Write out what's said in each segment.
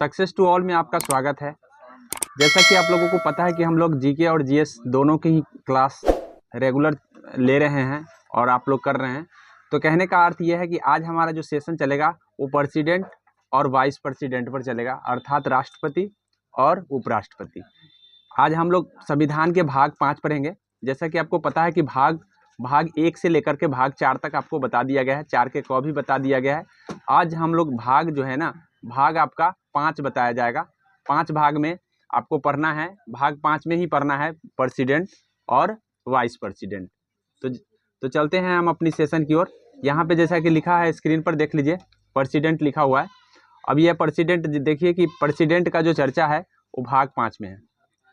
Success to all में आपका स्वागत है। जैसा कि आप लोगों को पता है कि हम लोग जीके और जीएस दोनों की ही क्लास रेगुलर ले रहे हैं और आप लोग कर रहे हैं। तो कहने का अर्थ यह है कि आज हमारा जो सेशन चलेगा वो प्रेसिडेंट और वाइस प्रेसिडेंट पर चलेगा, अर्थात राष्ट्रपति और उपराष्ट्रपति। आज हम लोग संविधान के भाग 5 पढ़ेंगे। जैसा कि आपको पता है कि भाग 1 से लेकर के भाग 4 तक आपको बता दिया गया है, 4 के क भी बता दिया गया है। आज हम लोग भाग जो है ना, भाग आपका 5 बताया जाएगा। 5 भाग में आपको पढ़ना है, भाग 5 में ही पढ़ना है प्रेसिडेंट और वाइस प्रेसिडेंट। तो चलते हैं हम अपनी सेशन की ओर। यहाँ पे जैसा कि लिखा है स्क्रीन पर देख लीजिए, प्रेसिडेंट लिखा हुआ है। अब यह प्रेसिडेंट देखिए कि प्रेसिडेंट का जो चर्चा है वो भाग 5 में है।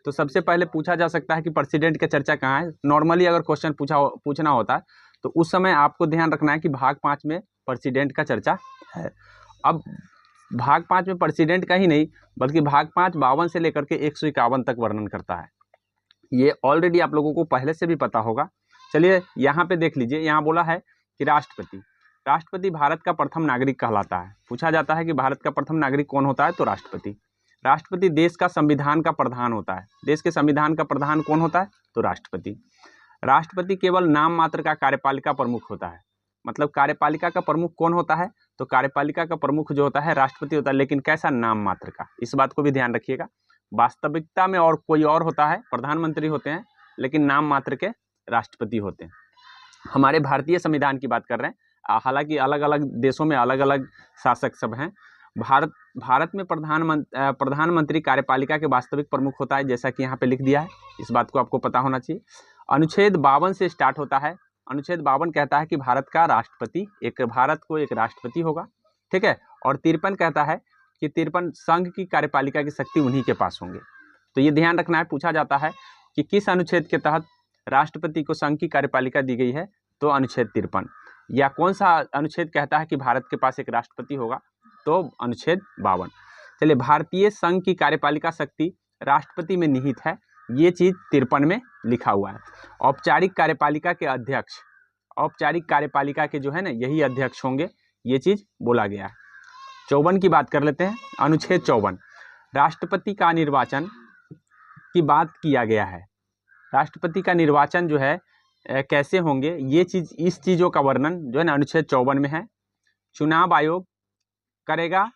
तो सबसे पहले पूछा जा सकता है कि प्रेसिडेंट का चर्चा कहाँ है। नॉर्मली अगर क्वेश्चन पूछना होता है तो उस समय आपको ध्यान रखना है कि भाग 5 में प्रेसिडेंट का चर्चा है। अब भाग 5 में प्रेसिडेंट का ही नहीं बल्कि भाग 5 52 से लेकर के 151 तक वर्णन करता है। ये ऑलरेडी आप लोगों को पहले से भी पता होगा। चलिए यहाँ पे देख लीजिए, यहाँ बोला है कि राष्ट्रपति भारत का प्रथम नागरिक कहलाता है। पूछा जाता है कि भारत का प्रथम नागरिक कौन होता है, तो राष्ट्रपति देश का संविधान का प्रधान होता है। देश के संविधान का प्रधान कौन होता है, तो राष्ट्रपति केवल नाम मात्र का कार्यपालिका प्रमुख होता है। मतलब कार्यपालिका का प्रमुख कौन होता है, तो कार्यपालिका का प्रमुख जो होता है राष्ट्रपति होता है, लेकिन कैसा, नाम मात्र का। इस बात को भी ध्यान रखिएगा। वास्तविकता में और कोई और होता है, प्रधानमंत्री होते हैं, लेकिन नाम मात्र के राष्ट्रपति होते हैं। हमारे भारतीय संविधान की बात कर रहे हैं, हालांकि अलग अलग देशों में अलग अलग शासक सब हैं। भारत में प्रधानमंत्री कार्यपालिका के वास्तविक प्रमुख होता है, जैसा कि यहाँ पे लिख दिया है। इस बात को आपको पता होना चाहिए। अनुच्छेद 52 से स्टार्ट होता है। अनुच्छेद 52 कहता है कि भारत को एक राष्ट्रपति होगा, ठीक है। और 53 कहता है कि 53 संघ की कार्यपालिका की शक्ति उन्हीं के पास होंगे। तो ये ध्यान रखना है। पूछा जाता है कि किस अनुच्छेद के तहत राष्ट्रपति को संघ की कार्यपालिका दी गई है, तो अनुच्छेद 53। या कौन सा अनुच्छेद कहता है कि भारत के पास एक राष्ट्रपति होगा, तो अनुच्छेद 52। चलिए, भारतीय संघ की कार्यपालिका शक्ति राष्ट्रपति में निहित है, ये चीज 53 में लिखा हुआ है। औपचारिक कार्यपालिका के अध्यक्ष, औपचारिक कार्यपालिका के जो है ना, यही अध्यक्ष होंगे, ये चीज बोला गया है। 54 की बात कर लेते हैं। अनुच्छेद 54, राष्ट्रपति का निर्वाचन की बात किया गया है। राष्ट्रपति का निर्वाचन जो है कैसे होंगे, ये चीज, इस चीजों का वर्णन जो है ना अनुच्छेद 54 में है। चुनाव आयोग करेगा,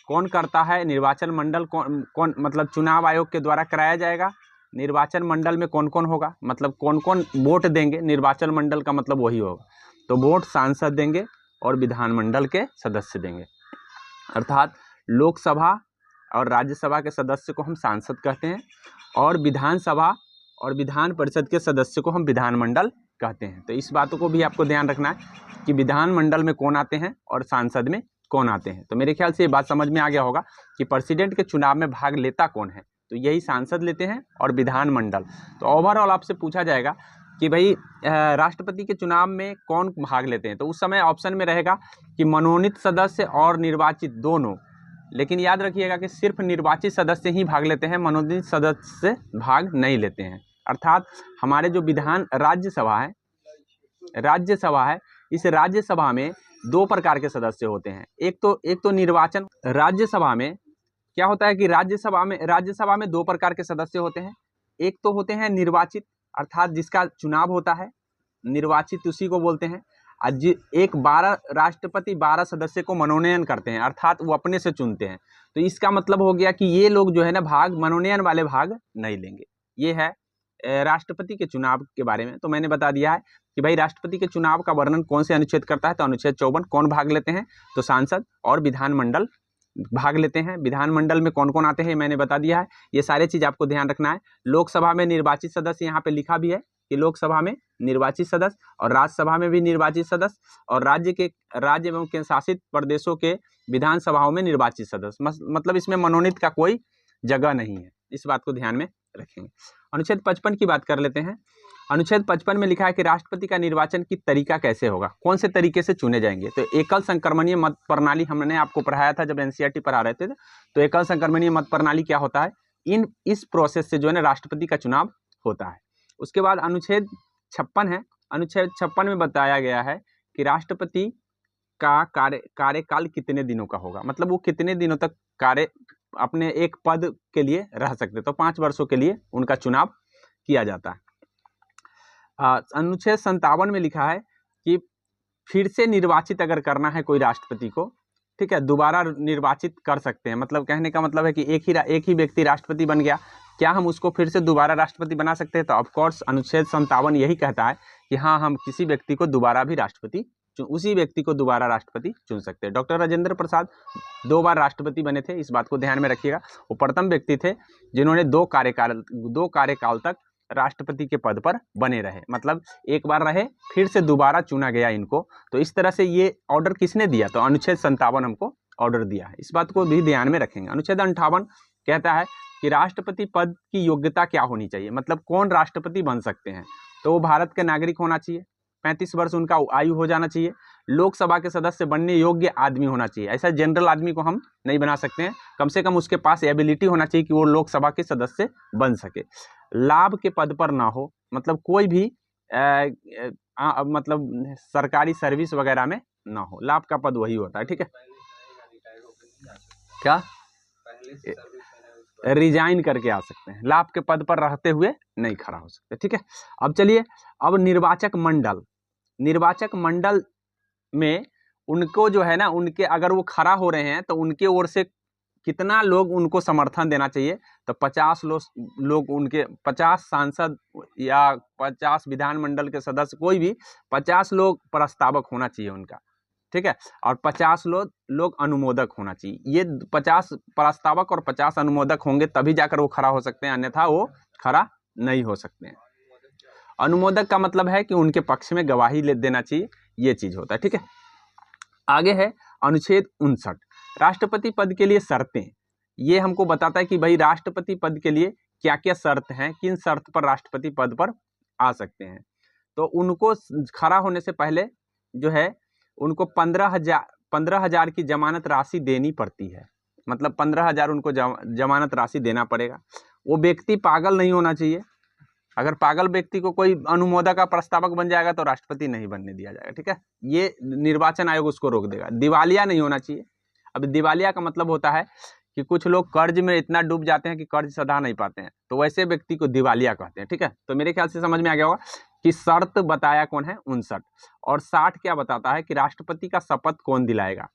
कौन करता है, निर्वाचन मंडल कौन मतलब चुनाव आयोग के द्वारा कराया जाएगा। निर्वाचन मंडल में कौन कौन होगा, मतलब कौन कौन वोट देंगे, निर्वाचन मंडल का मतलब वही होगा। तो वोट सांसद देंगे और विधानमंडल के सदस्य देंगे। अर्थात लोकसभा और राज्यसभा के सदस्य को हम सांसद कहते हैं, और विधानसभा और विधान परिषद के सदस्य को हम विधानमंडल कहते हैं। तो इस बातों को भी आपको ध्यान रखना है कि विधानमंडल में कौन आते हैं और सांसद में कौन आते हैं। तो मेरे ख्याल से ये बात समझ में आ गया होगा कि प्रेसिडेंट के चुनाव में भाग लेता कौन है, तो यही सांसद लेते हैं और विधानमंडल। तो ओवरऑल आपसे पूछा जाएगा कि भाई राष्ट्रपति के चुनाव में कौन भाग लेते हैं, तो उस समय ऑप्शन में रहेगा कि मनोनीत सदस्य और निर्वाचित दोनों। लेकिन याद रखिएगा कि सिर्फ निर्वाचित सदस्य ही भाग लेते हैं, मनोनीत सदस्य भाग नहीं लेते हैं। अर्थात हमारे जो राज्यसभा है, इस राज्यसभा में 2 प्रकार के सदस्य होते हैं। एक तो निर्वाचन। राज्यसभा में क्या होता है कि राज्यसभा में 2 प्रकार के सदस्य होते हैं। एक तो होते हैं निर्वाचित, अर्थात जिसका चुनाव होता है, निर्वाचित उसी को बोलते हैं। एक 12 राष्ट्रपति 12 सदस्य को मनोनयन करते हैं, अर्थात वो अपने से चुनते हैं। तो इसका मतलब हो गया कि ये लोग जो है ना भाग, मनोनयन वाले भाग नहीं लेंगे। ये है राष्ट्रपति के चुनाव के बारे में। तो मैंने बता दिया है कि भाई राष्ट्रपति के चुनाव का वर्णन कौन से अनुच्छेद करता है, तो अनुच्छेद 54। कौन भाग लेते हैं, तो सांसद और विधानमंडल भाग लेते हैं। विधानमंडल में कौन कौन आते हैं मैंने बता दिया है। ये सारे चीज आपको ध्यान रखना है। लोकसभा में निर्वाचित सदस्य, यहाँ पे लिखा भी है कि लोकसभा में निर्वाचित सदस्य, और राज्यसभा में भी निर्वाचित सदस्य, और राज्य एवं केंद्र शासित प्रदेशों के विधानसभाओं में निर्वाचित सदस्य। मतलब इसमें मनोनीत का कोई जगह नहीं है। इस बात को ध्यान में रखेंगे। अनुच्छेद 55 की बात कर लेते हैं। अनुच्छेद 55 में लिखा है कि राष्ट्रपति का निर्वाचन की तरीका कैसे होगा, कौन से तरीके से चुने जाएंगे। तो एकल संक्रमणीय मत प्रणाली हमने आपको पढ़ाया था जब एनसीईआरटी पढ़ा रहे थे। तो एकल संक्रमणीय मत प्रणाली क्या होता है, इस प्रोसेस से जो है ना राष्ट्रपति का चुनाव होता है। उसके बाद अनुच्छेद 56 है। अनुच्छेद 56 में बताया गया है कि राष्ट्रपति का कार्यकाल कितने दिनों का होगा, मतलब वो कितने दिनों तक कार्य अपने एक पद के लिए रह सकते हैं। तो 5 वर्षों के लिए उनका चुनाव किया जाता है। अनुच्छेद 57 में लिखा है कि फिर से निर्वाचित अगर करना है कोई राष्ट्रपति को, ठीक है, दोबारा निर्वाचित कर सकते हैं। मतलब कहने का मतलब है कि एक ही व्यक्ति राष्ट्रपति बन गया, क्या हम उसको फिर से दोबारा राष्ट्रपति बना सकते हैं? तो ऑफकोर्स अनुच्छेद 57 यही कहता है कि हाँ, हम किसी व्यक्ति को दोबारा भी उसी व्यक्ति को दोबारा राष्ट्रपति चुन सकते हैं। डॉक्टर राजेंद्र प्रसाद 2 बार राष्ट्रपति बने थे, इस बात को ध्यान में रखिएगा। वो प्रथम व्यक्ति थे जिन्होंने 2 कार्यकाल तक राष्ट्रपति के पद पर बने रहे। मतलब एक बार रहे, फिर से दोबारा चुना गया इनको। तो इस तरह से ये ऑर्डर किसने दिया? तो अनुच्छेद 57 हमको ऑर्डर दिया है, इस बात को भी ध्यान में रखेंगे। अनुच्छेद 58 कहता है कि राष्ट्रपति पद की योग्यता क्या होनी चाहिए, मतलब कौन राष्ट्रपति बन सकते हैं। तो वो भारत के नागरिक होना चाहिए, 35 वर्ष उनका आयु हो जाना चाहिए, लोकसभा के सदस्य बनने योग्य आदमी होना चाहिए। ऐसा जनरल आदमी को हम नहीं बना सकते हैं, कम से कम उसके पास एबिलिटी होना चाहिए कि वो लोकसभा के सदस्य बन सके। लाभ के पद पर ना हो, मतलब कोई भी मतलब सरकारी सर्विस वगैरह में ना हो। लाभ का पद वही होता है, ठीक है। क्या रिजाइन करके आ सकते हैं, लाभ के पद पर रहते हुए नहीं खड़ा हो सकते, ठीक है। अब चलिए, अब निर्वाचक मंडल में उनको जो है ना, उनके अगर वो खड़ा हो रहे हैं तो उनके ओर से कितना लोग उनको समर्थन देना चाहिए? तो 50 लोग उनके 50 सांसद या 50 विधानमंडल के सदस्य, कोई भी 50 लोग प्रस्तावक होना चाहिए उनका, ठीक है, और 50 लोग अनुमोदक होना चाहिए। ये 50 प्रस्तावक और 50 अनुमोदक होंगे तभी जाकर वो खड़ा हो सकते हैं, अन्यथा वो खड़ा नहीं हो सकते हैं। अनुमोदक का मतलब है कि उनके पक्ष में गवाही देना चाहिए, ये चीज होता है, ठीक है। आगे है अनुच्छेद 59, राष्ट्रपति पद के लिए शर्तें। ये हमको बताता है कि भाई राष्ट्रपति पद के लिए क्या क्या शर्त हैं, किन शर्त पर राष्ट्रपति पद पर आ सकते हैं। तो उनको खड़ा होने से पहले जो है उनको 15,000 की जमानत राशि देनी पड़ती है। मतलब 15,000 उनको जमानत राशि देना पड़ेगा। वो व्यक्ति पागल नहीं होना चाहिए। अगर पागल व्यक्ति को कोई अनुमोदक का प्रस्तावक बन जाएगा तो राष्ट्रपति नहीं बनने दिया जाएगा, ठीक है। ये निर्वाचन आयोग उसको रोक देगा। दिवालिया नहीं होना चाहिए। अब दिवालिया का मतलब होता है कि कुछ लोग कर्ज में इतना डूब जाते हैं कि कर्ज सधा नहीं पाते हैं, तो वैसे व्यक्ति को दिवालिया कहते हैं, ठीक है। तो मेरे ख्याल से समझ में आ गया होगा कि शर्त बताया कौन है 59, और 60 क्या बताता है कि राष्ट्रपति का शपथ कौन दिलाएगा।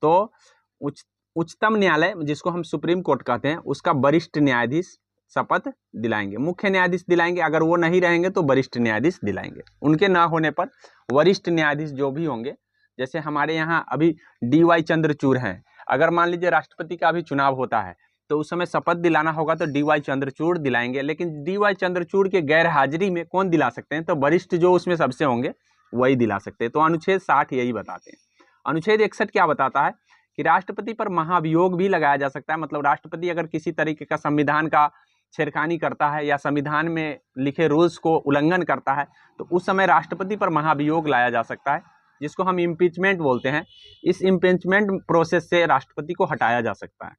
तो उच्चतम न्यायालय, जिसको हम सुप्रीम कोर्ट कहते हैं, उसका वरिष्ठ न्यायाधीश शपथ दिलाएंगे। मुख्य न्यायाधीश दिलाएंगे, अगर वो नहीं रहेंगे तो वरिष्ठ न्यायाधीश दिलाएंगे। उनके ना होने पर वरिष्ठ न्यायाधीश जो भी होंगे, जैसे हमारे यहाँ अभी DY चंद्रचूड़ हैं, अगर मान लीजिए राष्ट्रपति का अभी चुनाव होता है तो उस समय शपथ दिलाना होगा तो DY चंद्रचूड़ दिलाएंगे। लेकिन DY चंद्रचूड़ के गैर हाजिरी में कौन दिला सकते हैं? तो वरिष्ठ जो उसमें सबसे होंगे वही दिला सकते हैं। तो अनुच्छेद 60 यही बताते हैं। अनुच्छेद 61 क्या बताता है कि राष्ट्रपति पर महाभियोग भी लगाया जा सकता है। मतलब राष्ट्रपति अगर किसी तरीके का संविधान का छेड़खानी करता है या संविधान में लिखे रूल्स को उल्लंघन करता है तो उस समय राष्ट्रपति पर महाभियोग लाया जा सकता है, जिसको हम इम्पीचमेंट बोलते हैं। इस इम्पीचमेंट प्रोसेस से राष्ट्रपति को हटाया जा सकता है।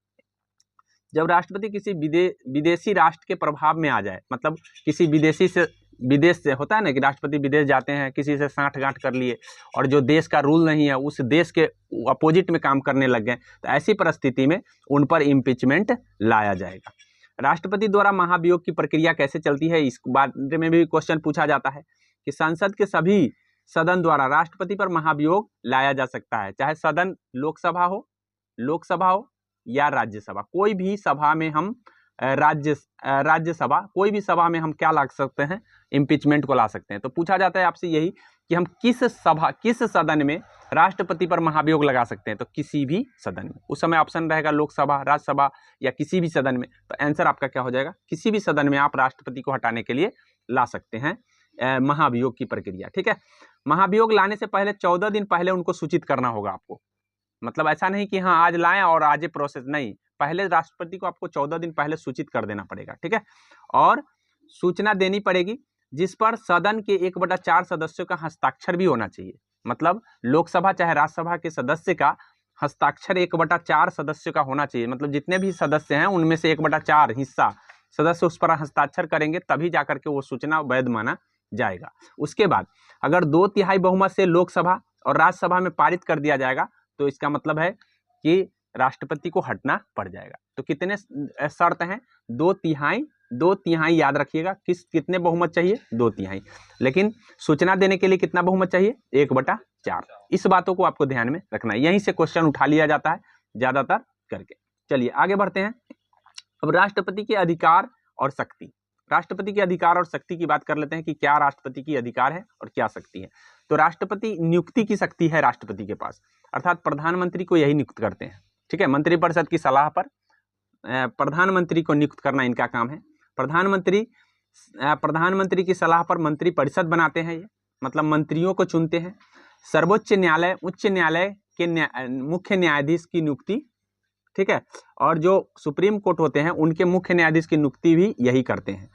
जब राष्ट्रपति किसी विदेशी राष्ट्र के प्रभाव में आ जाए, मतलब किसी विदेश से होता है ना कि राष्ट्रपति विदेश जाते हैं, किसी से साठगांठ कर लिए और जो देश का रूल नहीं है उस देश के अपोजिट में काम करने लग गए, तो ऐसी परिस्थिति में उन पर इम्पीचमेंट लाया जाएगा। राष्ट्रपति द्वारा महाभियोग की प्रक्रिया कैसे चलती है, इस बारे में भी क्वेश्चन पूछा जाता है कि संसद के सभी सदन द्वारा राष्ट्रपति पर महाभियोग लाया जा सकता है, चाहे सदन लोकसभा हो या राज्यसभा। कोई भी सभा में हम राज्यसभा, कोई भी सभा में हम क्या ला सकते हैं? इम्पीचमेंट को ला सकते हैं। तो पूछा जाता है आपसे यही कि हम किस सदन में राष्ट्रपति पर महाभियोग लगा सकते हैं? तो किसी भी सदन में। उस समय ऑप्शन रहेगा लोकसभा, राज्यसभा या किसी भी सदन में। तो आंसर आपका क्या हो जाएगा? किसी भी सदन में आप राष्ट्रपति को हटाने के लिए ला सकते हैं महाभियोग की प्रक्रिया, ठीक है। महाभियोग लाने से पहले 14 दिन पहले उनको सूचित करना होगा आपको। मतलब ऐसा नहीं कि हाँ आज लाएं और आज प्रोसेस, नहीं, पहले राष्ट्रपति को आपको 14 दिन पहले सूचित कर देना पड़ेगा, ठीक है। और सूचना देनी पड़ेगी जिस पर सदन के 1/4 सदस्यों का हस्ताक्षर भी होना चाहिए। मतलब लोकसभा चाहे राज्यसभा के सदस्य का हस्ताक्षर 1/4 सदस्यों का होना चाहिए। मतलब जितने भी सदस्य हैं उनमें से 1/4 हिस्सा सदस्य उस पर हस्ताक्षर करेंगे, तभी जाकर के वो सूचना वैध माना जाएगा। उसके बाद अगर 2/3 बहुमत से लोकसभा और राज्यसभा में पारित कर दिया जाएगा तो इसका मतलब है कि राष्ट्रपति को हटना पड़ जाएगा। तो कितने शर्त हैं? 2/3 याद रखिएगा। कितने बहुमत चाहिए? 2/3। लेकिन सूचना देने के लिए कितना बहुमत चाहिए? 1/4। इस बातों को आपको ध्यान में रखना है, यहीं से क्वेश्चन उठा लिया जाता है ज्यादातर करके। चलिए आगे बढ़ते हैं। अब राष्ट्रपति के अधिकार और शक्ति, राष्ट्रपति के अधिकार और शक्ति की बात कर लेते हैं कि क्या राष्ट्रपति की अधिकार है और क्या शक्ति है। तो राष्ट्रपति नियुक्ति की शक्ति है राष्ट्रपति के पास, अर्थात प्रधानमंत्री को यही नियुक्त करते हैं। ठीक है, मंत्रिपरिषद की सलाह पर प्रधानमंत्री को नियुक्त करना इनका काम है। प्रधानमंत्री की सलाह पर मंत्रिपरिषद बनाते हैं, ये मतलब मंत्रियों को चुनते हैं। सर्वोच्च न्यायालय, उच्च न्यायालय के मुख्य न्यायाधीश की नियुक्ति, ठीक है, और जो सुप्रीम कोर्ट होते हैं उनके मुख्य न्यायाधीश की नियुक्ति भी यही करते हैं।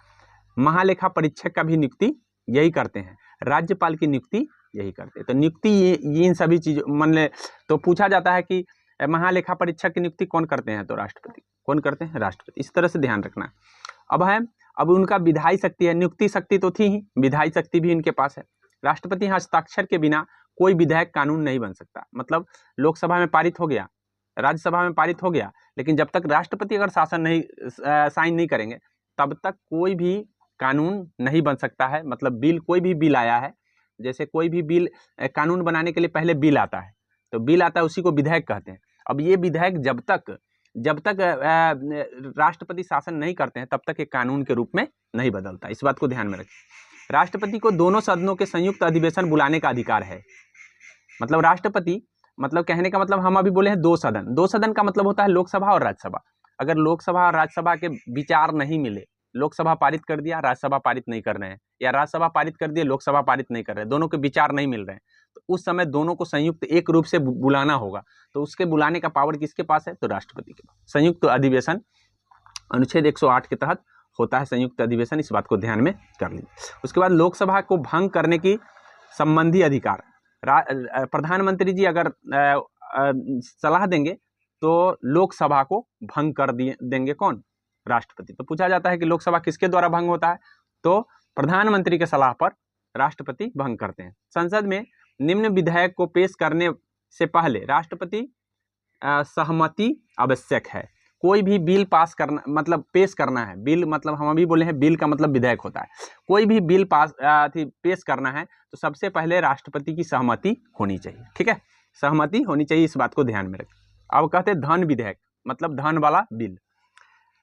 महालेखा परीक्षक का भी नियुक्ति यही करते हैं। राज्यपाल की नियुक्ति यही करते हैं। तो नियुक्ति ये इन सभी चीजों मान ले तो पूछा जाता है कि महालेखा परीक्षक की नियुक्ति कौन करते हैं? तो राष्ट्रपति। कौन करते हैं? राष्ट्रपति। इस तरह से ध्यान रखना। अब उनका विधायी शक्ति है, नियुक्ति शक्ति तो थी ही, विधायी शक्ति भी इनके पास है। राष्ट्रपति हस्ताक्षर के बिना कोई विधेयक कानून नहीं बन सकता। मतलब लोकसभा में पारित हो गया, राज्यसभा में पारित हो गया, लेकिन जब तक राष्ट्रपति अगर साइन नहीं करेंगे तब तक कोई भी कानून नहीं बन सकता है। मतलब बिल, कोई भी बिल आया है, जैसे कोई भी बिल कानून बनाने के लिए पहले बिल आता है, तो बिल आता है उसी को विधेयक कहते हैं। अब ये विधेयक जब तक राष्ट्रपति शासन नहीं करते हैं तब तक ये कानून के रूप में नहीं बदलता। इस बात को ध्यान में रखें। राष्ट्रपति को दोनों सदनों के संयुक्त अधिवेशन बुलाने का अधिकार है। मतलब राष्ट्रपति, मतलब कहने का मतलब हम अभी बोले हैं दो सदन का मतलब होता है लोकसभा और राज्यसभा। अगर लोकसभा और राज्यसभा के विचार नहीं मिले, लोकसभा पारित कर दिया, राज्यसभा पारित नहीं कर रहे हैं, या राज्यसभा पारित कर दिए, लोकसभा पारित नहीं कर रहे हैं, दोनों के विचार नहीं मिल रहे हैं, तो उस समय दोनों को संयुक्त एक रूप से बुलाना होगा। तो उसके बुलाने का पावर किसके पास है? तो राष्ट्रपति के पास। संयुक्त अधिवेशन अनुच्छेद 108 के तहत होता है संयुक्त अधिवेशन, इस बात को ध्यान में कर लीजिए। उसके बाद लोकसभा को भंग करने की संबंधी अधिकार, प्रधानमंत्री जी अगर सलाह देंगे तो लोकसभा को भंग कर देंगे कौन? राष्ट्रपति। तो पूछा जाता है कि लोकसभा किसके द्वारा भंग होता है? तो प्रधानमंत्री के सलाह पर राष्ट्रपति भंग करते हैं। संसद में निम्न विधेयक को पेश करने से पहले राष्ट्रपति सहमति आवश्यक है। कोई भी बिल पास करना मतलब पेश करना है, बिल मतलब हम अभी बोले हैं बिल का मतलब विधेयक होता है। कोई भी बिल पेश करना है तो सबसे पहले राष्ट्रपति की सहमति होनी चाहिए। ठीक है, सहमति होनी चाहिए, इस बात को ध्यान में रखें। अब कहते हैं धन विधेयक, मतलब धन वाला बिल।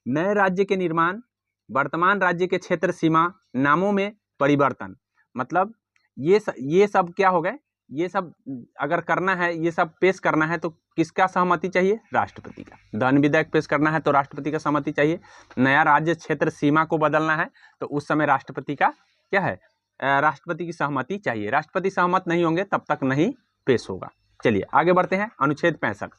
नए राज्य के निर्माण, वर्तमान राज्य के क्षेत्र सीमा, नामों में परिवर्तन, मतलब ये सब क्या हो गए? ये सब अगर करना है, ये सब पेश करना है तो किसका सहमति चाहिए? राष्ट्रपति का। धन विधेयक पेश करना है तो राष्ट्रपति का सहमति चाहिए। नया राज्य क्षेत्र सीमा को बदलना है तो उस समय राष्ट्रपति का क्या है? राष्ट्रपति की सहमति चाहिए। राष्ट्रपति सहमत नहीं होंगे तब तक नहीं पेश होगा। चलिए आगे बढ़ते हैं। अनुच्छेद 65,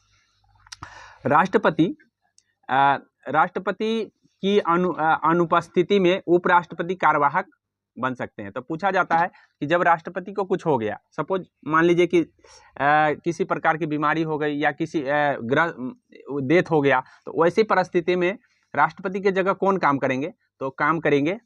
राष्ट्रपति की अनुपस्थिति में उपराष्ट्रपति कार्यवाहक बन सकते हैं। तो पूछा जाता है कि जब राष्ट्रपति को कुछ हो गया, सपोज मान लीजिए कि किसी प्रकार की बीमारी हो गई या किसी डेथ हो गया, तो वैसी परिस्थिति में राष्ट्रपति की जगह कौन काम करेंगे? तो काम करेंगे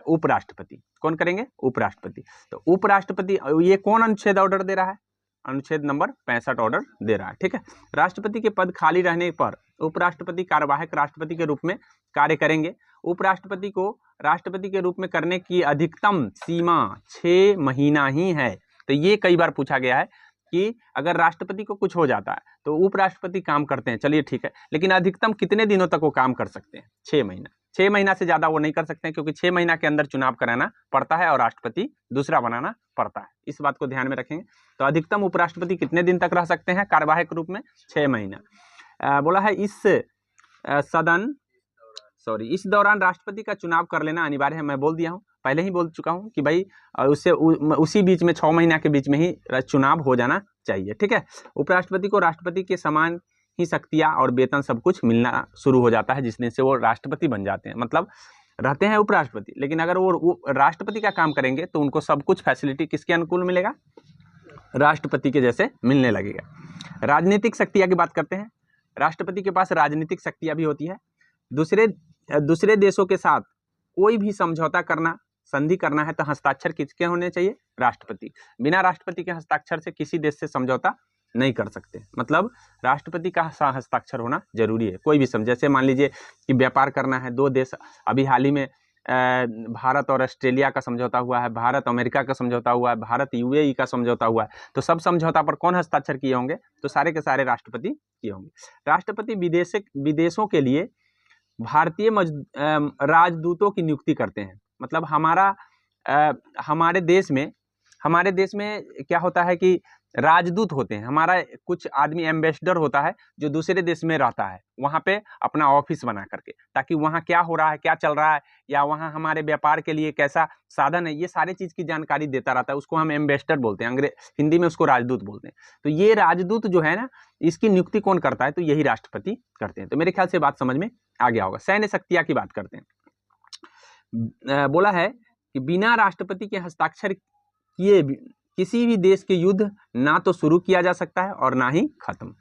उपराष्ट्रपति। कौन करेंगे? उपराष्ट्रपति। तो उपराष्ट्रपति, ये कौन अनुच्छेद ऑर्डर दे रहा है? अनुच्छेद नंबर 65 ऑर्डर दे रहा है। ठीक है, राष्ट्रपति के पद खाली रहने पर उपराष्ट्रपति कार्यवाहक राष्ट्रपति के रूप में कार्य करेंगे। उपराष्ट्रपति को राष्ट्रपति के रूप में करने की अधिकतम सीमा 6 महीना ही है। तो ये कई बार पूछा गया है कि अगर राष्ट्रपति को कुछ हो जाता है तो उपराष्ट्रपति काम करते हैं, चलिए ठीक है, लेकिन अधिकतम कितने दिनों तक वो काम कर सकते हैं? 6 महीना। 6 महीना से ज़्यादा वो नहीं कर सकते हैं, क्योंकि 6 महीना के अंदर चुनाव कराना पड़ता है और राष्ट्रपति दूसरा बनाना पड़ता है। इस बात को ध्यान में रखेंगे। तो अधिकतम उपराष्ट्रपति कितने दिन तक रह सकते हैं कार्यवाहक रूप में? 6 महीना। बोला है इस दौरान राष्ट्रपति का चुनाव कर लेना अनिवार्य है। मैं बोल दिया हूँ, पहले ही बोल चुका हूँ कि भाई उसी बीच में 6 महीना के बीच में ही चुनाव हो जाना चाहिए। ठीक है, उपराष्ट्रपति को राष्ट्रपति के समान ही शक्तियाँ और वेतन सब कुछ मिलना शुरू हो जाता है जिस दिन से वो राष्ट्रपति बन जाते हैं। मतलब रहते हैं उपराष्ट्रपति, लेकिन अगर वो राष्ट्रपति का काम करेंगे तो उनको सब कुछ फैसिलिटी किसके अनुकूल मिलेगा? राष्ट्रपति के जैसे मिलने लगेगा। राजनीतिक शक्तियाँ की बात करते हैं। राष्ट्रपति के पास राजनीतिक शक्तियाँ भी होती है। दूसरे देशों के साथ कोई भी समझौता करना, संधि करना है तो हस्ताक्षर किसके होने चाहिए? राष्ट्रपति। बिना राष्ट्रपति के हस्ताक्षर से किसी देश से समझौता नहीं कर सकते। मतलब राष्ट्रपति का हस्ताक्षर होना जरूरी है। कोई भी जैसे मान लीजिए कि व्यापार करना है, दो देश अभी हाल ही में भारत और ऑस्ट्रेलिया का समझौता हुआ है, भारत अमेरिका का समझौता हुआ है, भारत यूएई का समझौता हुआ है, तो सब समझौता पर कौन हस्ताक्षर किए होंगे? तो सारे के सारे राष्ट्रपति किए होंगे। राष्ट्रपति विदेशों के लिए भारतीय राजदूतों की नियुक्ति करते हैं। मतलब हमारे देश में क्या होता है कि राजदूत होते हैं। हमारा कुछ आदमी एम्बेसडर होता है जो दूसरे देश में रहता है, वहाँ पे अपना ऑफिस बना करके, ताकि वहाँ क्या हो रहा है, क्या चल रहा है, या वहाँ हमारे व्यापार के लिए कैसा साधन है, ये सारे चीज़ की जानकारी देता रहता है। उसको हम एम्बेसडर बोलते हैं, हिंदी में उसको राजदूत बोलते हैं। तो ये राजदूत जो है ना, इसकी नियुक्ति कौन करता है? तो यही राष्ट्रपति करते हैं। तो मेरे ख्याल से बात समझ में आ गया होगा। सैन्य शक्तियाँ की बात करते हैं। बोला है कि बिना राष्ट्रपति के हस्ताक्षर किए किसी भी देश के युद्ध ना तो शुरू किया जा सकता है और ना ही खत्म।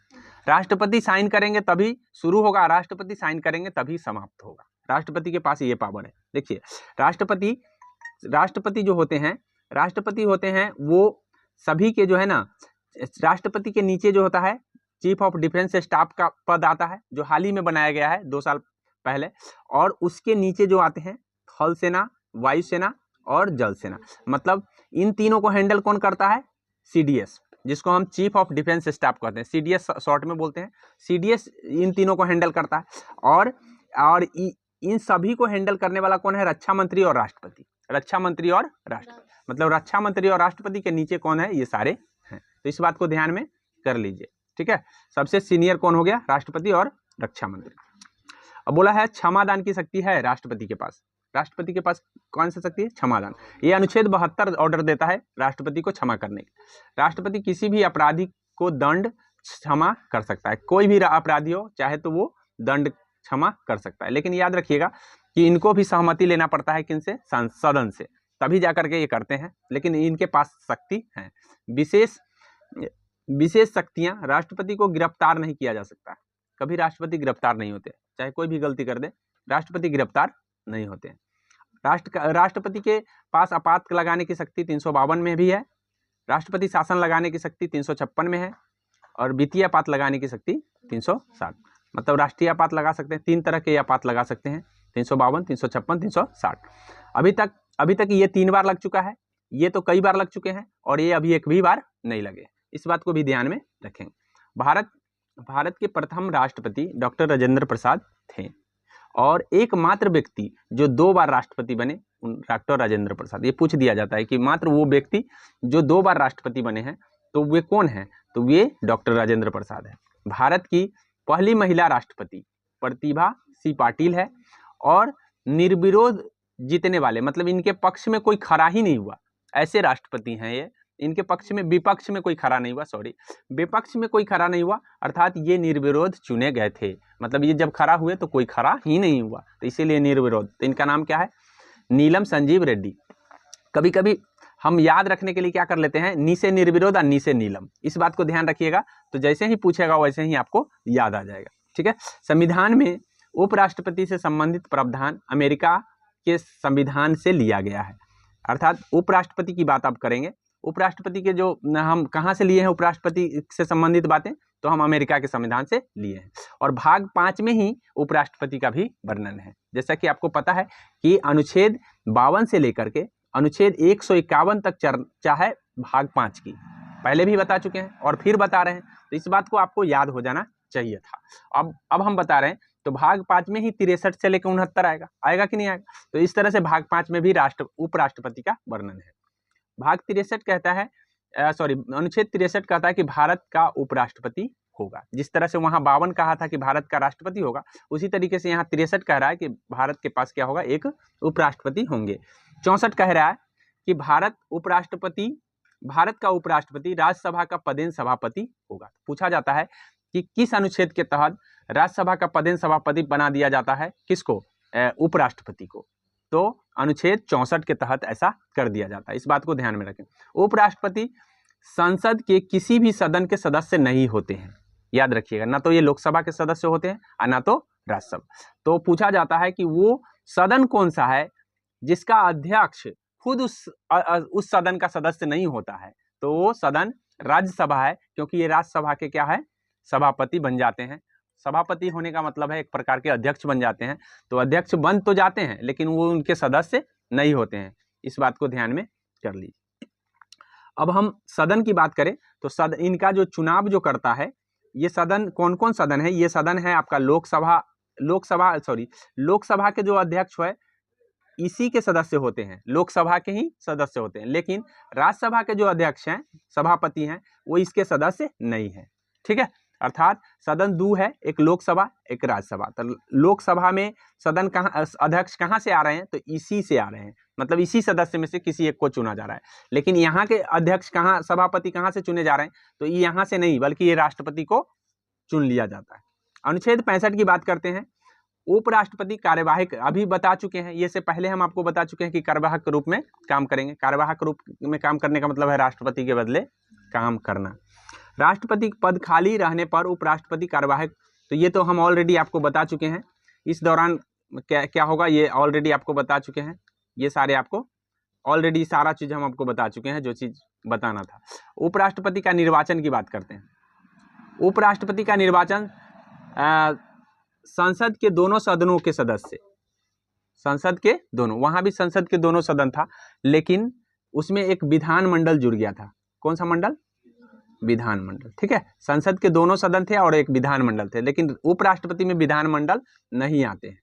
राष्ट्रपति साइन करेंगे तभी शुरू होगा, राष्ट्रपति साइन करेंगे तभी समाप्त होगा। राष्ट्रपति के पास ये पावर है। देखिए, राष्ट्रपति जो होते हैं वो सभी के जो है ना, राष्ट्रपति के नीचे जो होता है चीफ ऑफ डिफेंस स्टाफ का पद आता है, जो हाल ही में बनाया गया है 2 साल पहले, और उसके नीचे जो आते हैं थल सेना, वायुसेना और जल सेना। मतलब इन तीनों को हैंडल कौन करता है? सीडीएस, जिसको हम चीफ ऑफ डिफेंस स्टाफ कहते हैं, सीडीएस शॉर्ट में बोलते हैं। सीडीएस इन तीनों को हैंडल करता है। और इन सभी को हैंडल करने वाला कौन है? रक्षा मंत्री और राष्ट्रपति। रक्षा मंत्री और राष्ट्रपति, मतलब रक्षा मंत्री और राष्ट्रपति के नीचे कौन है? ये सारे हैं। तो इस बात को ध्यान में कर लीजिए, ठीक है। सबसे सीनियर कौन हो गया? राष्ट्रपति और रक्षा मंत्री। अब बोला है क्षमादान की शक्ति है राष्ट्रपति के पास। राष्ट्रपति के पास कौन सी शक्ति है? क्षमादान। ये अनुच्छेद 72 ऑर्डर देता है राष्ट्रपति को क्षमा करने की। राष्ट्रपति किसी भी अपराधी को दंड क्षमा कर सकता है। कोई भी अपराधी हो चाहे तो वो दंड क्षमा कर सकता है। लेकिन याद रखिएगा कि इनको भी सहमति लेना पड़ता है, किनसे? सदन से, तभी जाकर के ये करते हैं। लेकिन इनके पास शक्ति है। विशेष शक्तियां, राष्ट्रपति को गिरफ्तार नहीं किया जा सकता। कभी राष्ट्रपति गिरफ्तार नहीं होते, चाहे कोई भी गलती कर दे, राष्ट्रपति गिरफ्तार नहीं होते हैं। राष्ट्रपति के पास आपात लगाने की शक्ति 352 में भी है। राष्ट्रपति शासन लगाने की शक्ति 356 में है, और वित्तीय आपात लगाने की शक्ति 360। मतलब राष्ट्रीय आपात लगा सकते हैं, 3 तरह के आपात लगा सकते हैं, 352, 356, 360। अभी तक ये 3 बार लग चुका है, ये तो कई बार लग चुके हैं, और ये अभी एक भी बार नहीं लगे। इस बात को भी ध्यान में रखेंगे। भारत के प्रथम राष्ट्रपति डॉक्टर राजेंद्र प्रसाद थे, और एकमात्र व्यक्ति जो 2 बार राष्ट्रपति बने डॉक्टर राजेंद्र प्रसाद। ये पूछ दिया जाता है कि मात्र वो व्यक्ति जो 2 बार राष्ट्रपति बने हैं तो वे कौन हैं? तो वे डॉक्टर राजेंद्र प्रसाद है। भारत की पहली महिला राष्ट्रपति प्रतिभा सी पाटिल है, और निर्विरोध जीतने वाले, मतलब इनके पक्ष में कोई खड़ा ही नहीं हुआ, ऐसे राष्ट्रपति हैं ये। इनके पक्ष में, विपक्ष में कोई खड़ा नहीं हुआ, विपक्ष में कोई खड़ा नहीं हुआ, अर्थात ये निर्विरोध चुने गए थे। मतलब ये जब खड़ा हुए तो कोई खड़ा ही नहीं हुआ, तो इसीलिए निर्विरोध। तो इनका नाम क्या है? नीलम संजीव रेड्डी। कभी कभी हम याद रखने के लिए क्या कर लेते हैं? नी से निर्विरोध और नी से नीलम। इस बात को ध्यान रखिएगा, तो जैसे ही पूछेगा वैसे ही आपको याद आ जाएगा, ठीक है। संविधान में उपराष्ट्रपति से संबंधित प्रावधान अमेरिका के संविधान से लिया गया है। अर्थात उपराष्ट्रपति की बात आप करेंगे, उपराष्ट्रपति के जो हम कहाँ से लिए हैं उपराष्ट्रपति से संबंधित बातें, तो हम अमेरिका के संविधान से लिए हैं। और भाग 5 में ही उपराष्ट्रपति का भी वर्णन है। जैसा कि आपको पता है कि अनुच्छेद 52 से लेकर के अनुच्छेद 151 तक चर्चा है भाग 5 की। पहले भी बता चुके हैं और फिर बता रहे हैं, तो इस बात को आपको याद हो जाना चाहिए था। अब हम बता रहे हैं, तो भाग 5 में ही 63 से लेकर 69 आएगा कि नहीं आएगा? तो इस तरह से भाग 5 में भी उपराष्ट्रपति का वर्णन है। भाग 63 कहता है, अनुच्छेद 63 कहता है कि भारत का उपराष्ट्रपति होगा। जिस तरह से वहां 52 कहा था कि भारत का राष्ट्रपति होगा, उसी तरीके से यहाँ 63 कह रहा है कि भारत के पास क्या होगा? एक उपराष्ट्रपति होंगे। 64 कह रहा है कि भारत का उपराष्ट्रपति राज्यसभा का पदेन सभापति होगा। पूछा जाता है कि किस अनुच्छेद के तहत राज्यसभा का पदेन सभापति बना दिया जाता है? किसको? उपराष्ट्रपति को। तो अनुच्छेद 64 के तहत ऐसा कर दिया जाता है। इस बात को ध्यान में रखें। उपराष्ट्रपति संसद के किसी भी सदन के सदस्य नहीं होते हैं, याद रखिएगा। ना तो ये लोकसभा के सदस्य होते हैं और ना तो राज्यसभा। तो पूछा जाता है कि वो सदन कौन सा है जिसका अध्यक्ष खुद उस सदन का सदस्य नहीं होता है? तो वो सदन राज्यसभा है, क्योंकि ये राज्यसभा के क्या है, सभापति बन जाते हैं। सभापति होने का मतलब है एक प्रकार के अध्यक्ष बन जाते हैं। तो अध्यक्ष बन तो जाते हैं लेकिन वो उनके सदस्य नहीं होते हैं, इस बात को ध्यान में कर लीजिए। अब हम सदन की बात करें तो सदन, इनका जो चुनाव जो करता है, ये सदन कौन कौन सदन है, ये सदन है आपका लोकसभा के जो अध्यक्ष है इसी के सदस्य होते हैं, लोकसभा के ही सदस्य होते हैं, लेकिन राज्यसभा के जो अध्यक्ष हैं, सभापति हैं, वो इसके सदस्य नहीं है। ठीक है, अर्थात सदन दो है, एक लोकसभा एक राज्यसभा। तो लोकसभा में सदन अध्यक्ष कहाँ से आ रहे हैं, तो इसी से आ रहे हैं, मतलब इसी सदस्य में से किसी एक को चुना जा रहा है। लेकिन यहाँ के अध्यक्ष सभापति कहाँ से चुने जा रहे हैं, तो ये यहाँ से नहीं बल्कि ये राष्ट्रपति को चुन लिया जाता है। अनुच्छेद 65 की बात करते हैं। उपराष्ट्रपति कार्यवाहक, अभी बता चुके हैं, ये से पहले हम आपको बता चुके हैं कि कार्यवाहक के रूप में काम करेंगे। कार्यवाहक रूप में काम करने का मतलब है राष्ट्रपति के बदले काम करना। राष्ट्रपति पद खाली रहने पर उपराष्ट्रपति कार्यवाहक, तो ये तो हम ऑलरेडी आपको बता चुके हैं। इस दौरान क्या होगा ये ऑलरेडी आपको बता चुके हैं, ये सारे आपको ऑलरेडी सारा चीज़ हम आपको बता चुके हैं जो चीज़ बताना था। उपराष्ट्रपति का निर्वाचन की बात करते हैं। उपराष्ट्रपति का निर्वाचन संसद के दोनों सदनों के सदस्य, संसद के दोनों, वहां भी संसद के दोनों सदन था लेकिन उसमें एक विधानमंडल जुड़ गया था। कौन सा मंडल, विधानमंडल। ठीक है, संसद के दोनों सदन थे और एक विधानमंडल थे, लेकिन उपराष्ट्रपति में विधानमंडल नहीं आते हैं,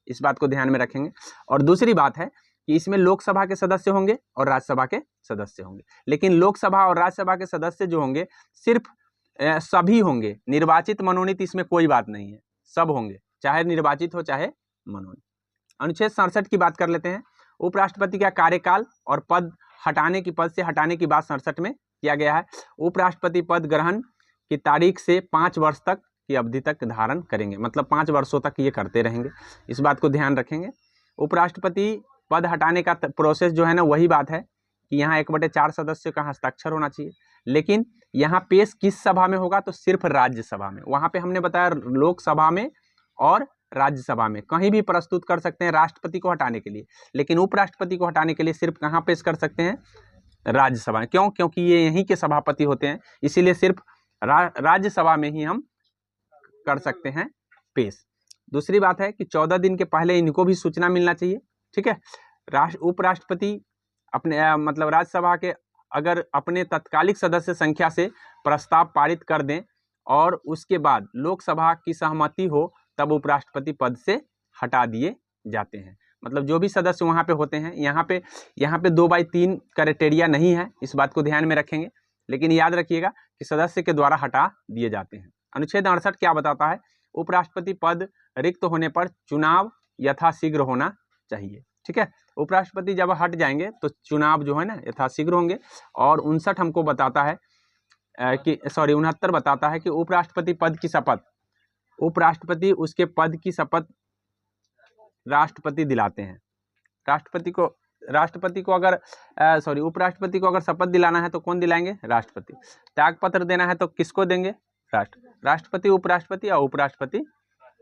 इस बात को ध्यान में रखेंगे। और दूसरी बात है कि इसमें लोकसभा के सदस्य होंगे और राज्यसभा के सदस्य होंगे, लेकिन लोकसभा और राज्यसभा के सदस्य जो होंगे सिर्फ सभी होंगे, निर्वाचित मनोनीत इसमें कोई बात नहीं है, सब होंगे, चाहे निर्वाचित हो चाहे मनोनीत। अनुच्छेद 67 की बात कर लेते हैं। उपराष्ट्रपति का कार्यकाल और पद से हटाने की बात 67 में किया गया है। उपराष्ट्रपति पद ग्रहण की तारीख से 5 वर्ष तक की अवधि तक धारण करेंगे, मतलब 5 वर्षों तक ये करते रहेंगे, इस बात को ध्यान रखेंगे। उपराष्ट्रपति पद हटाने का प्रोसेस जो है ना, वही बात है कि यहाँ 1/4 सदस्य का हस्ताक्षर होना चाहिए, लेकिन यहाँ पेश किस सभा में होगा, तो सिर्फ राज्यसभा में। वहाँ पे हमने बताया लोकसभा में और राज्यसभा में कहीं भी प्रस्तुत कर सकते हैं राष्ट्रपति को हटाने के लिए, लेकिन उपराष्ट्रपति को हटाने के लिए सिर्फ कहाँ पेश कर सकते हैं, राज्यसभा। क्यों, क्योंकि ये यहीं के सभापति होते हैं, इसीलिए सिर्फ राज्यसभा में ही हम कर सकते हैं पेश। दूसरी बात है कि 14 दिन के पहले इनको भी सूचना मिलना चाहिए। ठीक है, उपराष्ट्रपति अपने मतलब राज्यसभा के अगर अपने तत्कालिक सदस्य संख्या से प्रस्ताव पारित कर दें और उसके बाद लोकसभा की सहमति हो, तब उपराष्ट्रपति पद से हटा दिए जाते हैं। मतलब जो भी सदस्य वहाँ पे होते हैं, यहाँ पे 2/3 क्राइटेरिया नहीं है, इस बात को ध्यान में रखेंगे, लेकिन याद रखिएगा कि सदस्य के द्वारा हटा दिए जाते हैं। अनुच्छेद 68 क्या बताता है, उपराष्ट्रपति पद रिक्त होने पर चुनाव यथाशीघ्र होना चाहिए। ठीक है, उपराष्ट्रपति जब हट जाएंगे तो चुनाव जो है ना यथाशीघ्र होंगे। और 59 हमको बताता है कि 69 बताता है कि उपराष्ट्रपति पद की शपथ, उपराष्ट्रपति उसके पद की शपथ राष्ट्रपति दिलाते हैं। उपराष्ट्रपति को अगर शपथ दिलाना है तो कौन दिलाएंगे, राष्ट्रपति। त्यागपत्र देना है तो किसको देंगे, राष्ट्रपति, उपराष्ट्रपति और उपराष्ट्रपति।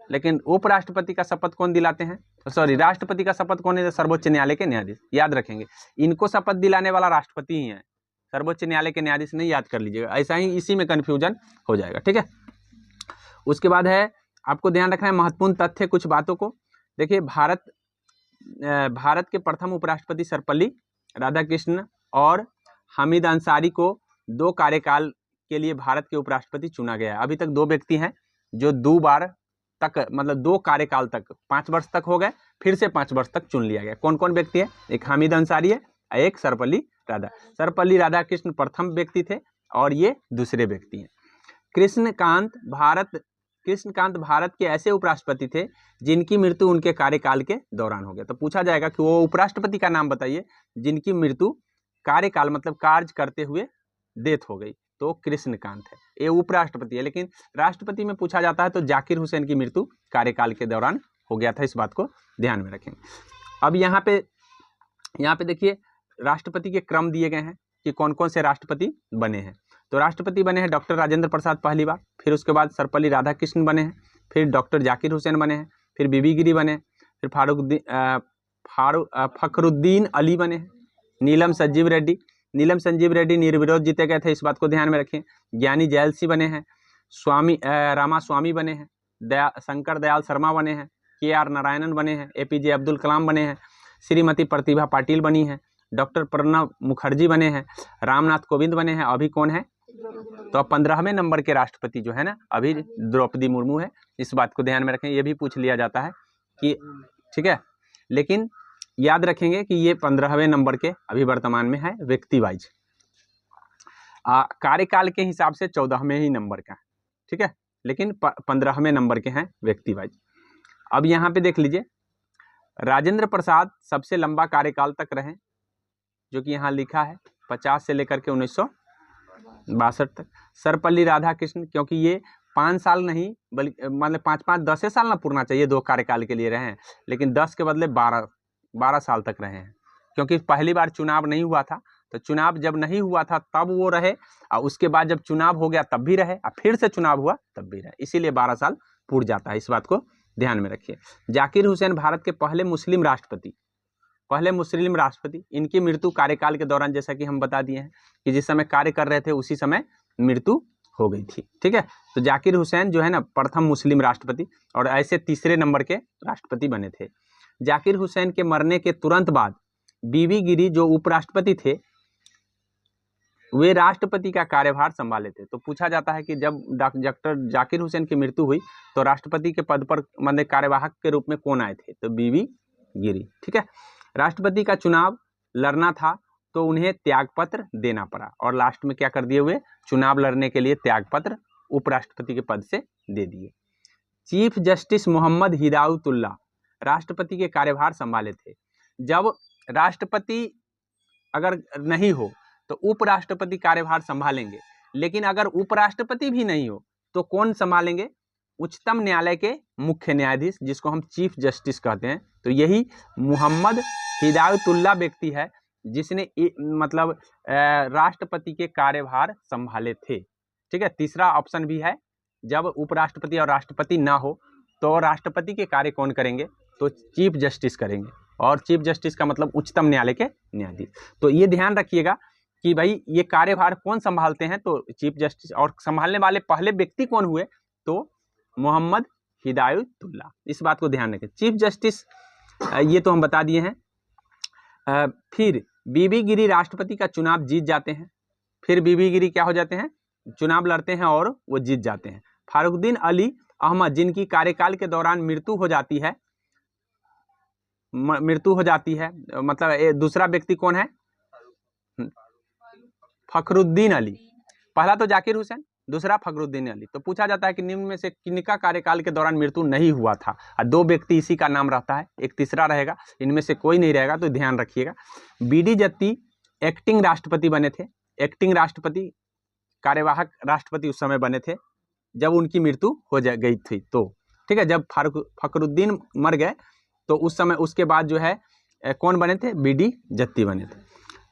लेकिन उपराष्ट्रपति का शपथ कौन दिलाते हैं, राष्ट्रपति का शपथ कौन है, सर्वोच्च न्यायालय के न्यायाधीश। याद रखेंगे, इनको शपथ दिलाने वाला राष्ट्रपति ही है, सर्वोच्च न्यायालय के न्यायाधीश नहीं, याद कर लीजिएगा, ऐसा ही इसी में कन्फ्यूजन हो जाएगा। ठीक है, उसके बाद है आपको ध्यान रखना है महत्वपूर्ण तथ्य कुछ बातों को। देखिए, भारत के प्रथम उपराष्ट्रपति सर्वपल्ली राधाकृष्णन और हामिद अंसारी को 2 कार्यकाल के लिए भारत के उपराष्ट्रपति चुना गया है। अभी तक 2 व्यक्ति हैं जो 2 बार तक, मतलब 2 कार्यकाल तक, 5 वर्ष तक हो गए, फिर से 5 वर्ष तक चुन लिया गया। कौन कौन व्यक्ति है, एक हामिद अंसारी है, एक सर्वपल्ली राधाकृष्णन प्रथम व्यक्ति थे और ये दूसरे व्यक्ति हैं। कृष्णकांत भारत के ऐसे उपराष्ट्रपति थे जिनकी मृत्यु उनके कार्यकाल के दौरान हो गया। तो पूछा जाएगा कि वो उपराष्ट्रपति का नाम बताइए जिनकी मृत्यु कार्यकाल मतलब कार्य करते हुए डेथ हो गई, तो कृष्णकांत है, ये उपराष्ट्रपति है। लेकिन राष्ट्रपति में पूछा जाता है तो जाकिर हुसैन की मृत्यु कार्यकाल के दौरान हो गया था, इस बात को ध्यान में रखेंगे। अब यहाँ पे देखिए राष्ट्रपति के क्रम दिए गए हैं कि कौन कौन से राष्ट्रपति बने हैं। तो राष्ट्रपति बने हैं डॉक्टर राजेंद्र प्रसाद पहली बार, फिर उसके बाद सर्वपल्ली राधाकृष्णन बने हैं, फिर डॉक्टर जाकिर हुसैन बने हैं, फिर बीबी गिरी बने, फिर फखरुद्दीन अली बने हैं, नीलम संजीव रेड्डी, नीलम संजीव रेड्डी निर्विरोध जीते गए थे, इस बात को ध्यान में रखें। ज्ञानी जैल सिंह बने हैं, स्वामी रामा स्वामी बने हैं, शंकर दयाल शर्मा बने हैं, KR नारायणन बने हैं, APJ अब्दुल कलाम बने हैं, श्रीमती प्रतिभा पाटिल बनी हैं, डॉक्टर प्रणब मुखर्जी बने हैं, रामनाथ कोविंद बने हैं। अभी कौन है? तो 15वें नंबर के राष्ट्रपति जो है ना अभी द्रौपदी मुर्मू है, इस बात को ध्यान में रखें। ये भी पूछ लिया जाता है कि ठीक है, लेकिन याद रखेंगे कि ये 15वें नंबर के अभी वर्तमान में है व्यक्ति वाइज। कार्यकाल के हिसाब से 14वें ही नंबर का, ठीक है, लेकिन 15वें नंबर के हैं व्यक्ति वाइज। अब यहाँ पे देख लीजिए, राजेंद्र प्रसाद सबसे लंबा कार्यकाल तक रहे, जो कि यहाँ लिखा है 50 से लेकर के 1962 तक। सर्वपल्ली राधाकृष्णन, क्योंकि ये 5 साल नहीं बल्कि मतलब 5-5 10 साल ना पूरना चाहिए, 2 कार्यकाल के लिए रहे हैं, लेकिन 10 के बदले 12 साल तक रहे हैं, क्योंकि पहली बार चुनाव नहीं हुआ था। तो चुनाव जब नहीं हुआ था तब वो रहे, और उसके बाद जब चुनाव हो गया तब भी रहे, और फिर से चुनाव हुआ तब भी रहे, इसीलिए 12 साल पूर जाता है। इस बात को ध्यान में रखिए। जाकिर हुसैन भारत के पहले मुस्लिम राष्ट्रपति, इनकी मृत्यु कार्यकाल के दौरान, जैसा कि हम बता दिए हैं कि जिस समय कार्य कर रहे थे उसी समय मृत्यु हो गई थी, ठीक है। तो जाकिर हुसैन जो है ना प्रथम मुस्लिम राष्ट्रपति, और ऐसे तीसरे नंबर के राष्ट्रपति बने थे। जाकिर हुसैन के मरने के तुरंत बाद बीबी गिरी जो उपराष्ट्रपति थे, वे राष्ट्रपति का कार्यभार संभाले थे। तो पूछा जाता है कि जब डॉक्टर जाकिर हुसैन की मृत्यु हुई तो राष्ट्रपति के पद पर मतलब कार्यवाहक के रूप में कौन आए थे? तो बीबी गिरी, ठीक है। राष्ट्रपति का चुनाव लड़ना था तो उन्हें त्यागपत्र देना पड़ा, और लास्ट में क्या कर दिए हुए? चुनाव लड़ने के लिए त्यागपत्र उपराष्ट्रपति के पद से दे दिए। चीफ जस्टिस मोहम्मद हिदायतुल्लाह राष्ट्रपति के कार्यभार संभाले थे। जब राष्ट्रपति अगर नहीं हो तो उपराष्ट्रपति कार्यभार संभालेंगे, लेकिन अगर उपराष्ट्रपति भी नहीं हो तो कौन संभालेंगे? उच्चतम न्यायालय के मुख्य न्यायाधीश, जिसको हम चीफ जस्टिस कहते हैं। तो यही मोहम्मद हिदायतुल्लाह व्यक्ति है जिसने मतलब राष्ट्रपति के कार्यभार संभाले थे, ठीक है। तीसरा ऑप्शन भी है, जब उपराष्ट्रपति और राष्ट्रपति ना हो तो राष्ट्रपति के कार्य कौन करेंगे? तो चीफ जस्टिस करेंगे, और चीफ जस्टिस का मतलब उच्चतम न्यायालय के न्यायाधीश। तो ये ध्यान रखिएगा कि भाई ये कार्यभार कौन संभालते हैं? तो चीफ जस्टिस। और संभालने वाले पहले व्यक्ति कौन हुए? तो मोहम्मद हिदायतुल्लाह। इस बात को ध्यान रखें। चीफ जस्टिस ये तो हम बता दिए हैं। फिर बीबी गिरी राष्ट्रपति का चुनाव जीत जाते हैं। फिर बीबी गिरी क्या हो जाते हैं? चुनाव लड़ते हैं और वो जीत जाते हैं। फारुद्दीन अली अहमद, जिनकी कार्यकाल के दौरान मृत्यु हो जाती है, मतलब दूसरा व्यक्ति कौन है? फखरुद्दीन अली। पहला तो जाकिर हुसैन, दूसरा फखरुद्दीन अली। तो पूछा जाता है कि निम्न में से किनका कार्यकाल के दौरान मृत्यु नहीं हुआ था? और 2 व्यक्ति इसी का नाम रहता है, एक तीसरा रहेगा, इनमें से कोई नहीं रहेगा, तो ध्यान रखिएगा। BD जत्ती एक्टिंग राष्ट्रपति बने थे। एक्टिंग राष्ट्रपति, कार्यवाहक राष्ट्रपति उस समय बने थे जब उनकी मृत्यु हो गई थी, तो ठीक है। जब फखरुद्दीन मर गए तो उस समय उसके बाद जो है कौन बने थे? BD जत्ती बने थे।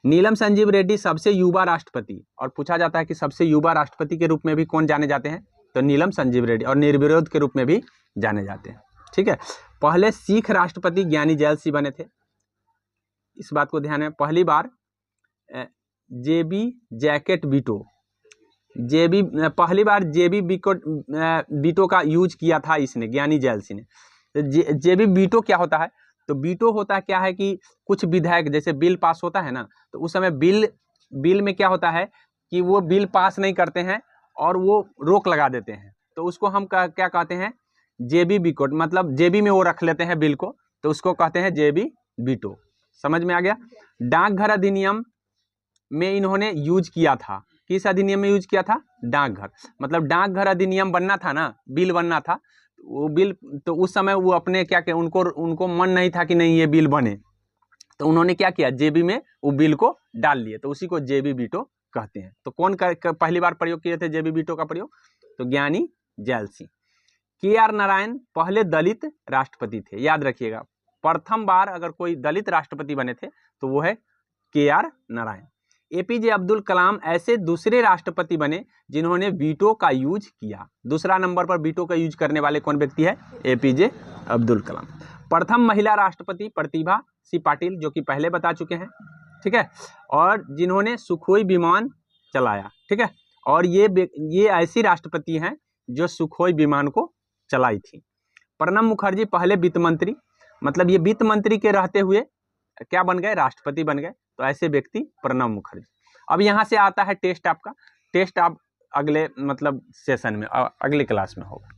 नीलम संजीव रेड्डी सबसे युवा राष्ट्रपति, और पूछा जाता है कि सबसे युवा राष्ट्रपति के रूप में भी कौन जाने जाते हैं? तो नीलम संजीव रेड्डी, और निर्विरोध के रूप में भी जाने जाते हैं, ठीक है। पहले सिख राष्ट्रपति ज्ञानी जैल सिंह बने थे, इस बात को ध्यान में। पहली बार JB जैकेट बीटो, पहली बार JB बीटो का यूज किया था इसने, ज्ञानी जैल सिंह ने। JB बीटो क्या होता है? तो बीटो होता क्या है कि कुछ विधेयक, जैसे बिल पास होता है ना, तो उस समय बिल में क्या होता है कि वो बिल पास नहीं करते हैं और वो रोक लगा देते हैं, तो उसको हम क्या कहते हैं? JB बीटो, मतलब JB में वो रख लेते हैं बिल को, तो उसको कहते हैं JB बीटो। समझ में आ गया? डाकघर अधिनियम में इन्होंने यूज किया था। किस अधिनियम में यूज किया था? डाकघर, मतलब डाकघर अधिनियम बनना था ना, बिल बनना था, वो बिल, तो उस समय वो अपने क्या कि उनको मन नहीं था कि नहीं ये बिल बने, तो उन्होंने क्या किया? JB में वो बिल को डाल लिए, तो उसी को JB बीटो कहते हैं। तो कौन पहली बार प्रयोग किए थे JB बीटो का प्रयोग? तो ज्ञानी जैल सिंह। KR नारायण पहले दलित राष्ट्रपति थे, याद रखिएगा। प्रथम बार अगर कोई दलित राष्ट्रपति बने थे तो वो है KR नारायण। APJ अब्दुल कलाम ऐसे दूसरे राष्ट्रपति बने जिन्होंने वीटो का यूज किया। दूसरा नंबर पर वीटो का यूज करने वाले कौन व्यक्ति है? APJ अब्दुल कलाम। प्रथम महिला राष्ट्रपति प्रतिभा सिंह पाटिल, जो कि पहले बता चुके हैं, ठीक है, और जिन्होंने सुखोई विमान चलाया, ठीक है, और ये ऐसी राष्ट्रपति हैं जो सुखोई विमान को चलाई थी। प्रणब मुखर्जी पहले वित्त मंत्री, मतलब ये वित्त मंत्री के रहते हुए क्या बन गए, राष्ट्रपति बन गए। तो ऐसे व्यक्ति प्रणब मुखर्जी। अब यहाँ से आता है टेस्ट, आपका टेस्ट आप अगले मतलब सेशन में अगले क्लास में होगा।